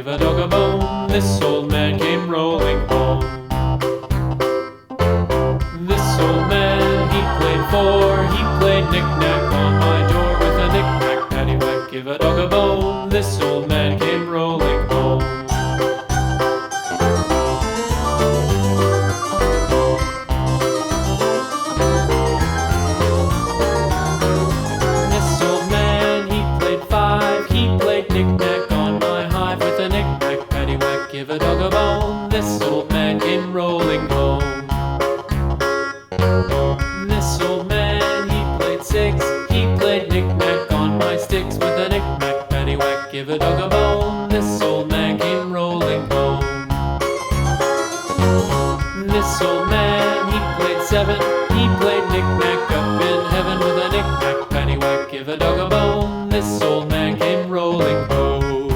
give a dog a bone. This old man came rolling home. This old man, he played four. He played knick-knack on my door with a knick-knack, paddywhack, give a dog a bone. This old man came rolling home. This old man, he played five. He played knick-knack on my hive with a knick-knack, paddywhack, give a dog a bone. This old man came rolling home. This old man, he played six. He played knick-knack on my sticks with a knick-knack, paddywhack, give a dog a bone. This old man came rolling home. This old man, he played seven. He played knick-knack up in heaven with a knick-knack, paddywhack, give a dog a bone. This old man came rolling home.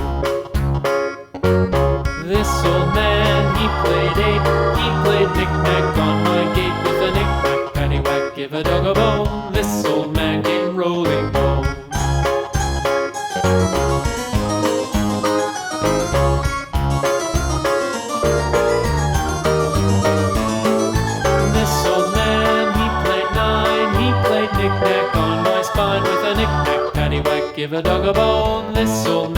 This old man, he played eight. He played knick-knack on my gate with a knick-knack, paddywhack, give a dog a bone. This old man came rolling home. This old man, he played nine. He played knick-knack on my spine with a knick-knack, paddywhack, give a dog a bone. This old